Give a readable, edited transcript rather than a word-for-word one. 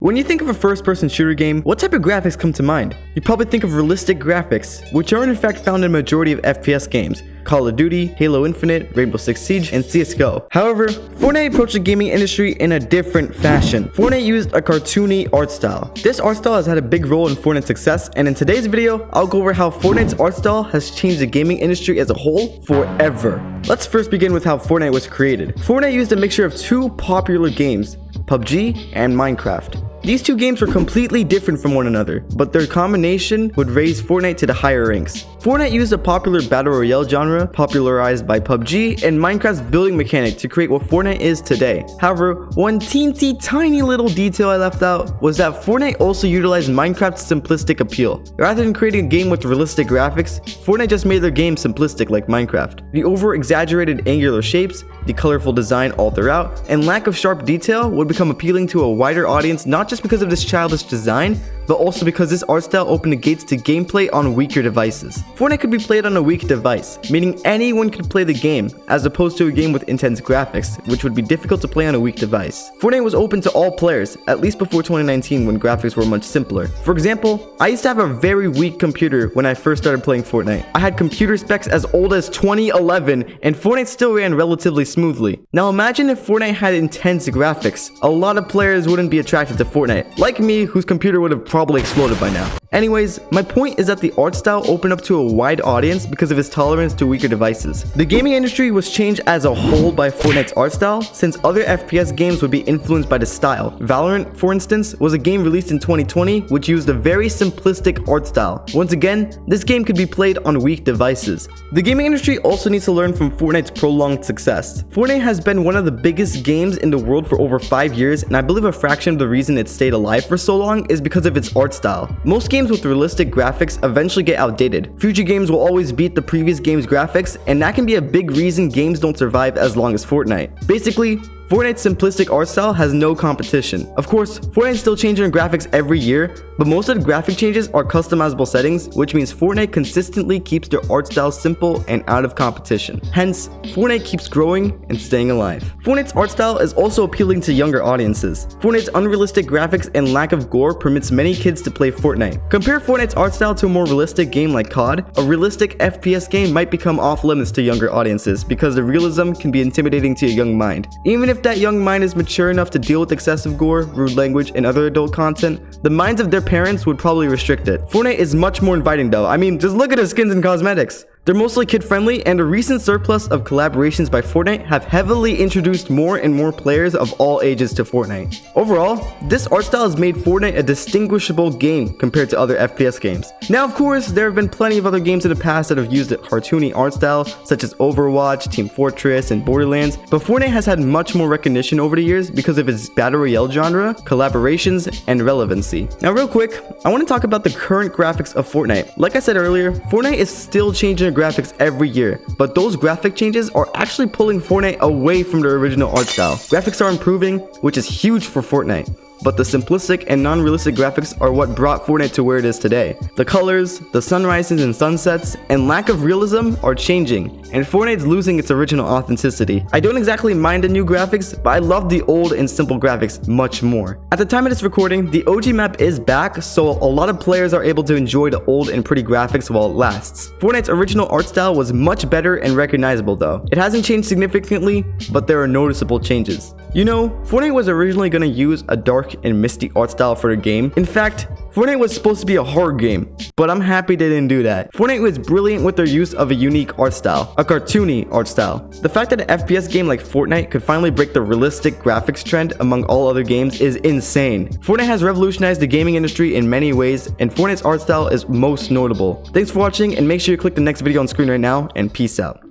When you think of a first-person shooter game, what type of graphics come to mind? You probably think of realistic graphics, which are in fact found in a majority of FPS games. Call of Duty, Halo Infinite, Rainbow Six Siege, and CSGO. However, Fortnite approached the gaming industry in a different fashion. Fortnite used a cartoony art style. This art style has had a big role in Fortnite's success, and in today's video, I'll go over how Fortnite's art style has changed the gaming industry as a whole forever. Let's first begin with how Fortnite was created. Fortnite used a mixture of two popular games, PUBG and Minecraft. These two games were completely different from one another, but their combination would raise Fortnite to the higher ranks. Fortnite used a popular battle royale genre popularized by PUBG and Minecraft's building mechanic to create what Fortnite is today. However, one teensy tiny little detail I left out was that Fortnite also utilized Minecraft's simplistic appeal. Rather than creating a game with realistic graphics, Fortnite just made their game simplistic like Minecraft. The over-exaggerated angular shapes, the colorful design all throughout, and lack of sharp detail would become appealing to a wider audience, not just because of this childish design, but also because this art style opened the gates to gameplay on weaker devices. Fortnite could be played on a weak device, meaning anyone could play the game, as opposed to a game with intense graphics, which would be difficult to play on a weak device. Fortnite was open to all players, at least before 2019 when graphics were much simpler. For example, I used to have a very weak computer when I first started playing Fortnite. I had computer specs as old as 2011, and Fortnite still ran relatively smoothly. Now imagine if Fortnite had intense graphics. A lot of players wouldn't be attracted to Fortnite, like me, whose computer would have probably exploded by now. Anyways, my point is that the art style opened up to a wide audience because of its tolerance to weaker devices. The gaming industry was changed as a whole by Fortnite's art style, since other FPS games would be influenced by the style. Valorant, for instance, was a game released in 2020 which used a very simplistic art style. Once again, this game could be played on weak devices. The gaming industry also needs to learn from Fortnite's prolonged success. Fortnite has been one of the biggest games in the world for over 5 years, and I believe a fraction of the reason it stayed alive for so long is because of its art style. Most games with realistic graphics eventually get outdated. Future games will always beat the previous game's graphics, and that can be a big reason games don't survive as long as Fortnite. Basically, Fortnite's simplistic art style has no competition. Of course, Fortnite is still changing graphics every year, but most of the graphic changes are customizable settings, which means Fortnite consistently keeps their art style simple and out of competition. Hence, Fortnite keeps growing and staying alive. Fortnite's art style is also appealing to younger audiences. Fortnite's unrealistic graphics and lack of gore permits many kids to play Fortnite. Compare Fortnite's art style to a more realistic game like COD. A realistic FPS game might become off limits to younger audiences because the realism can be intimidating to a young mind. Even if that young mind is mature enough to deal with excessive gore, rude language, and other adult content, the minds of their parents would probably restrict it. Fortnite is much more inviting though. I mean, just look at the skins and cosmetics. They're mostly kid-friendly, and a recent surplus of collaborations by Fortnite have heavily introduced more and more players of all ages to Fortnite. Overall, this art style has made Fortnite a distinguishable game compared to other FPS games. Now, of course, there have been plenty of other games in the past that have used a cartoony art style, such as Overwatch, Team Fortress, and Borderlands, but Fortnite has had much more recognition over the years because of its battle royale genre, collaborations, and relevancy. Now, real quick, I want to talk about the current graphics of Fortnite. Like I said earlier, Fortnite is still changing graphics every year, but those graphic changes are actually pulling Fortnite away from their original art style. Graphics are improving, which is huge for Fortnite, but the simplistic and non-realistic graphics are what brought Fortnite to where it is today. The colors, the sunrises and sunsets, and lack of realism are changing, and Fortnite's losing its original authenticity. I don't exactly mind the new graphics, but I love the old and simple graphics much more. At the time of this recording, the OG map is back, so a lot of players are able to enjoy the old and pretty graphics while it lasts. Fortnite's original art style was much better and recognizable though. It hasn't changed significantly, but there are noticeable changes. You know, Fortnite was originally going to use a dark and misty art style for the game. In fact, Fortnite was supposed to be a horror game, but I'm happy they didn't do that. Fortnite was brilliant with their use of a unique art style, a cartoony art style. The fact that an FPS game like Fortnite could finally break the realistic graphics trend among all other games is insane. Fortnite has revolutionized the gaming industry in many ways, and Fortnite's art style is most notable. Thanks for watching, and make sure you click the next video on screen right now, and peace out.